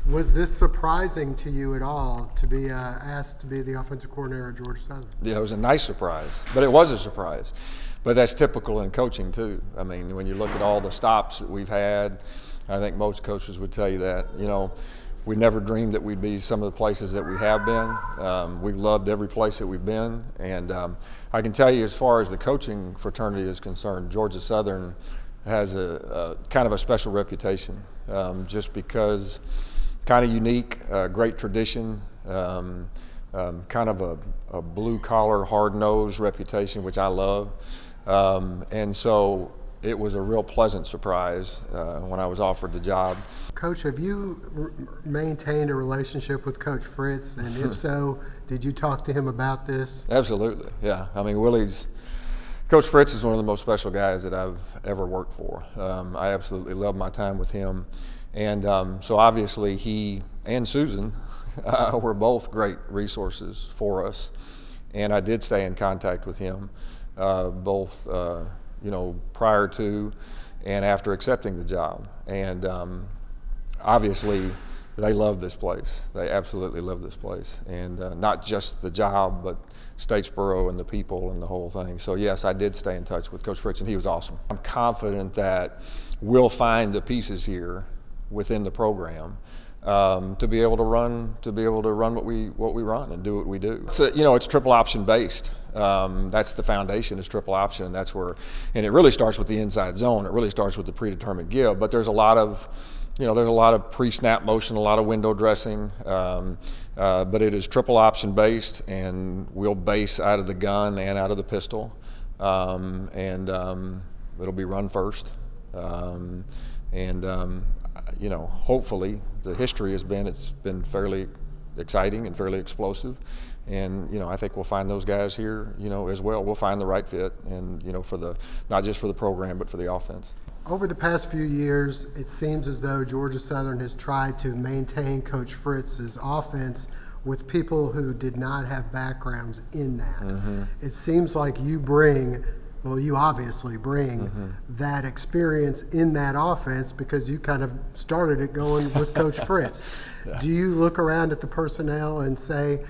Was this surprising to you at all to be asked to be the offensive coordinator at Georgia Southern? Yeah, it was a nice surprise, but it was a surprise. But that's typical in coaching too. I mean, when you look at all the stops that we've had, I think most coaches would tell you that, you know, we never dreamed that we'd be some of the places that we have been. We loved every place that we've been. And I can tell you, as far as the coaching fraternity is concerned, Georgia Southern has a kind of a special reputation, just because kind of unique, great tradition, kind of a blue-collar, hard-nosed reputation, which I love. And so it was a real pleasant surprise when I was offered the job. Coach, have you maintained a relationship with Coach Fritz? And if so, did you talk to him about this? Absolutely, yeah. I mean, Coach Fritz is one of the most special guys that I've ever worked for. I absolutely love my time with him. And so obviously he and Susan were both great resources for us. And I did stay in contact with him, both you know, prior to and after accepting the job. And obviously they love this place. They absolutely love this place. And not just the job, but Statesboro and the people and the whole thing. So yes, I did stay in touch with Coach Fritz, and he was awesome. I'm confident that we'll find the pieces here within the program to be able to run what we run and do what we do. It's you know, it's triple option based. That's the foundation, is triple option, and that's where, and it really starts with the inside zone. It really starts with the predetermined give, but there's a lot of, you know, there's a lot of pre-snap motion, a lot of window dressing, but it is triple option based, and we'll base out of the gun and out of the pistol, and it'll be run first, you know, hopefully the history has been, it's been fairly exciting and fairly explosive. And, you know, I think we'll find those guys here, you know, as well. We'll find the right fit, and, you know, for the, not just for the program, but for the offense. Over the past few years, it seems as though Georgia Southern has tried to maintain Coach Fritz's offense with people who did not have backgrounds in that. Mm-hmm. It seems like you bring, well, you obviously bring that experience in that offense, because you kind of started it going with Coach Fritz. Yeah. Do you look around at the personnel and say,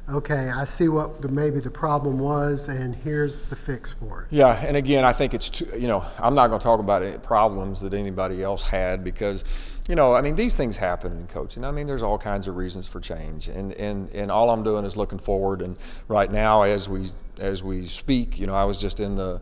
okay, I see what maybe the problem was, and here's the fix for it? Yeah, and again, I think it's too, you know, I'm not going to talk about any problems that anybody else had, because, you know, I mean, these things happen in coaching. I mean, there's all kinds of reasons for change, and all I'm doing is looking forward. And right now, as we speak, you know, I was just in the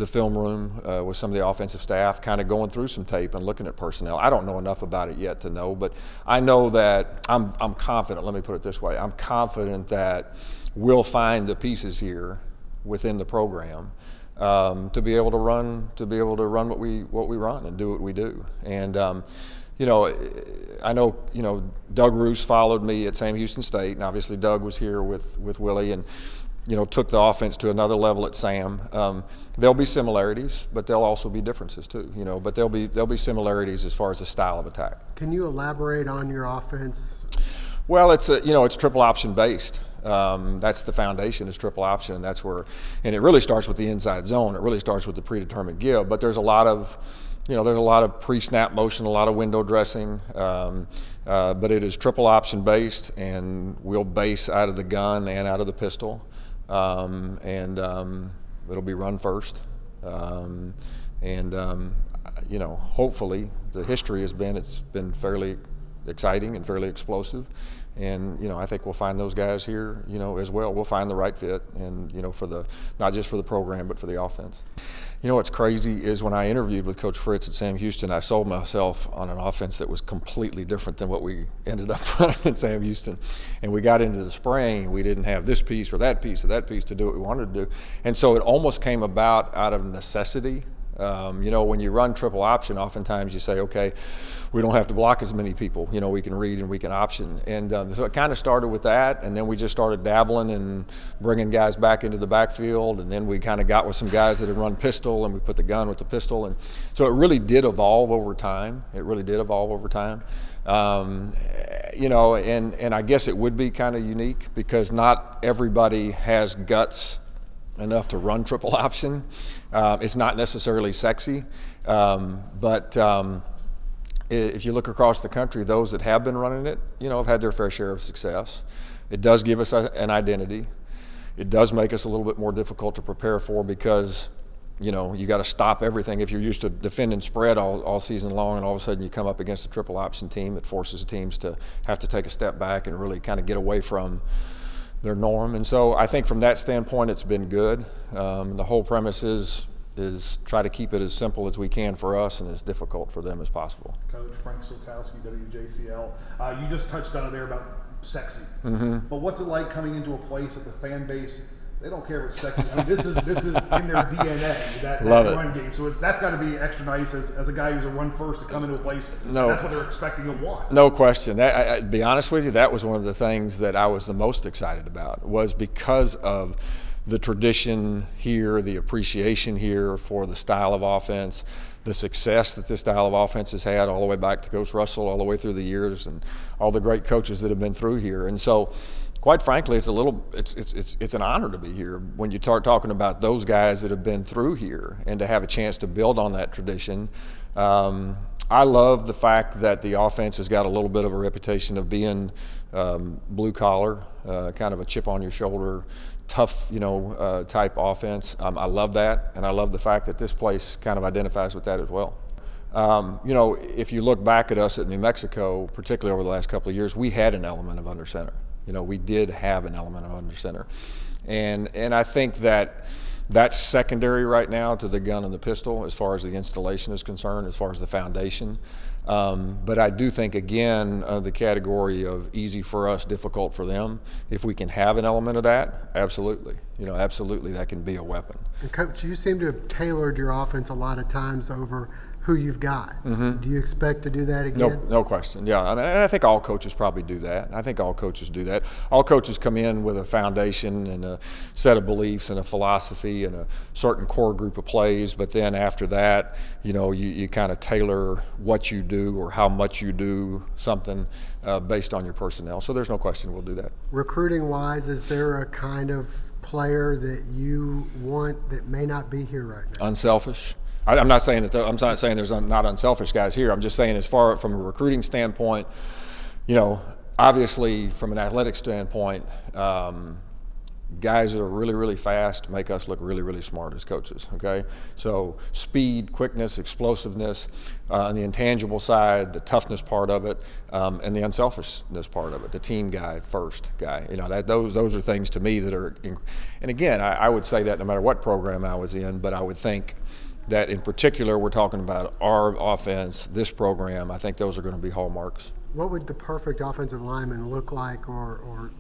film room with some of the offensive staff, kind of going through some tape and looking at personnel. I don't know enough about it yet to know, but I know that I'm confident. Let me put it this way: I'm confident that we'll find the pieces here within the program to be able to run what we run and do what we do. And you know, I know, you know, Doug Roos followed me at Sam Houston State, and obviously Doug was here with Willie, and, you know, took the offense to another level at Sam. There'll be similarities, but there'll also be differences too, you know, but there'll be similarities as far as the style of attack. Can you elaborate on your offense? Well, it's you know, it's triple option based. That's the foundation, is triple option, and that's where, and it really starts with the inside zone. It really starts with the predetermined give, but there's a lot of, you know, there's a lot of pre-snap motion, a lot of window dressing, but it is triple option based, and we'll base out of the gun and out of the pistol, and it'll be run first, you know, hopefully the history has been, it's been fairly exciting and fairly explosive. And, you know, I think we'll find those guys here, you know, as well. We'll find the right fit, and, you know, for the, not just for the program, but for the offense. You know, what's crazy is when I interviewed with Coach Fritz at Sam Houston, I sold myself on an offense that was completely different than what we ended up running at Sam Houston. And we got into the spring, we didn't have this piece or that piece to do what we wanted to do. And so it almost came about out of necessity. You know, when you run triple option, oftentimes you say, okay, we don't have to block as many people. You know, we can read and we can option. And so it kind of started with that, and then we just started dabbling and bringing guys back into the backfield, and then we kind of got with some guys that had run pistol, and we put the gun with the pistol. And so it really did evolve over time. It really did evolve over time. You know, and I guess it would be kind of unique, because not everybody has guts enough to run triple option. It's not necessarily sexy, but if you look across the country, those that have been running it, have had their fair share of success. It does give us an identity. It does make us a little bit more difficult to prepare for because, you got to stop everything. If you're used to defending spread all season long and all of a sudden you come up against a triple option team, it forces teams to have to take a step back and really kind of get away from their norm. And so I think from that standpoint, it's been good. The whole premise is try to keep it as simple as we can for us and as difficult for them as possible. Coach Frank Sulkowski, WJCL. You just touched on it there about sexy. But what's it like coming into a place that the fan base, they don't care if it's sexy. I mean, this is in their DNA, that run game. So that's got to be extra nice as a guy who's a run first to come into a place. That's what they're expecting and want. No question. To be honest with you, that was one of the things that I was the most excited about, was because of the tradition here, the appreciation here for the style of offense, the success that this style of offense has had all the way back to Coach Russell, all the way through the years, and all the great coaches that have been through here. And so, quite frankly, it's an honor to be here when you start talking about those guys that have been through here and to have a chance to build on that tradition. I love the fact that the offense has got a little bit of a reputation of being blue collar, kind of a chip on your shoulder, tough, type offense. I love that, and I love the fact that this place kind of identifies with that as well. If you look back at us at New Mexico, particularly over the last couple of years, we had an element of under center. We did have an element of under center, and I think that's secondary right now to the gun and the pistol as far as the installation is concerned, as far as the foundation. But I do think, again, the category of easy for us, difficult for them, if we can have an element of that, absolutely. Absolutely that can be a weapon. And Coach, you seem to have tailored your offense a lot of times over who you've got. Do you expect to do that again? No question. Yeah, and I think all coaches probably do that. I think all coaches do that. All coaches come in with a foundation and a set of beliefs and a philosophy and a certain core group of plays, but then after that, you kind of tailor what you do or how much you do something based on your personnel. So there's no question we'll do that. Recruiting-wise, is there a kind of player that you want that may not be here right now? Unselfish. I'm not saying there's not unselfish guys here. I'm just saying, as far from a recruiting standpoint, obviously from an athletic standpoint, guys that are really, really fast make us look really, really smart as coaches, okay? So speed, quickness, explosiveness, on the intangible side, the toughness part of it, and the unselfishness part of it, the team guy, first guy. Those are things to me that are, and again, I would say that no matter what program I was in, but I would think that in particular, we're talking about our offense, this program, I think those are going to be hallmarks. What would the perfect offensive lineman look like, or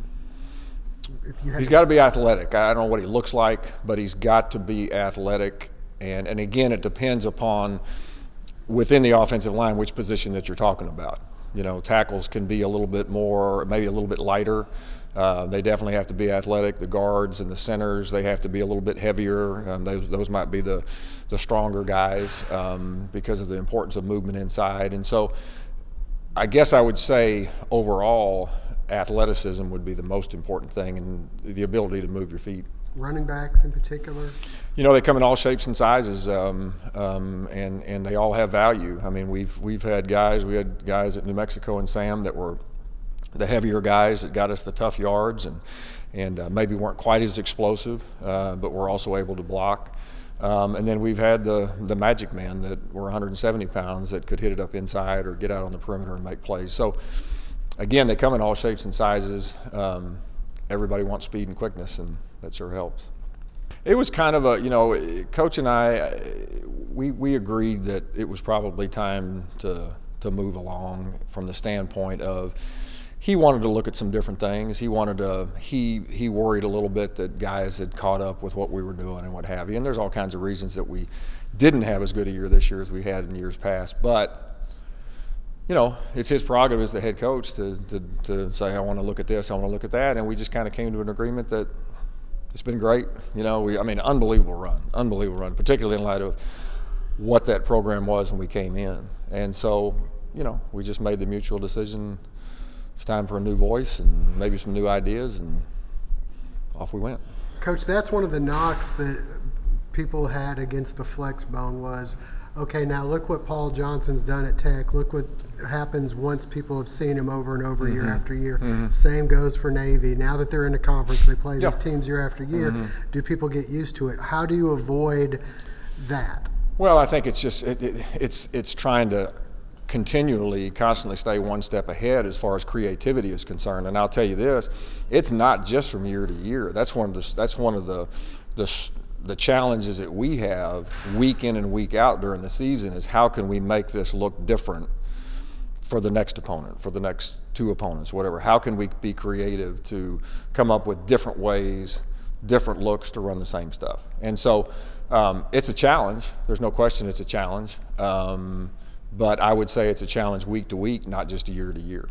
if you had? He's got to be athletic. I don't know what he looks like, but he's got to be athletic. And again, it depends upon, within the offensive line, which position that you're talking about. Tackles can be a little bit more, maybe a little bit lighter. They definitely have to be athletic. The guards and the centers, they have to be a little bit heavier. Those might be the stronger guys because of the importance of movement inside. And so I guess I would say overall athleticism would be the most important thing, and the ability to move your feet. Running backs in particular? They come in all shapes and sizes, and they all have value. I mean, we had guys at New Mexico and Sam that were the heavier guys that got us the tough yards and maybe weren't quite as explosive, but were also able to block. And then we've had the magic man that were 170 pounds that could hit it up inside or get out on the perimeter and make plays. So again, they come in all shapes and sizes. Everybody wants speed and quickness, and that sure helps. It was kind of a, Coach and I, we agreed that it was probably time to move along from the standpoint of, he wanted to look at some different things. He worried a little bit that guys had caught up with what we were doing and what have you. And there's all kinds of reasons that we didn't have as good a year this year as we had in years past. But, it's his prerogative as the head coach to say, I want to look at this, I want to look at that. And we just kind of came to an agreement that it's been great. Unbelievable run, particularly in light of what that program was when we came in. And so, we just made the mutual decision. It's time for a new voice and maybe some new ideas, and off we went. Coach, that's one of the knocks that people had against the flex bone was okay, now look what Paul Johnson's done at Tech. Look what happens once people have seen him over and over year after year. Same goes for Navy. Now that they're in the conference, they play these teams year after year. Do people get used to it? How do you avoid that? Well, I think it's just it's trying to constantly stay one step ahead as far as creativity is concerned. And I'll tell you this, it's not just from year to year. That's one of the challenges that we have week in and week out during the season is how can we make this look different for the next opponent, for the next two opponents, whatever. How can we be creative to come up with different ways, different looks to run the same stuff? And so it's a challenge. There's no question it's a challenge. But I would say it's a challenge week to week, not just year to year.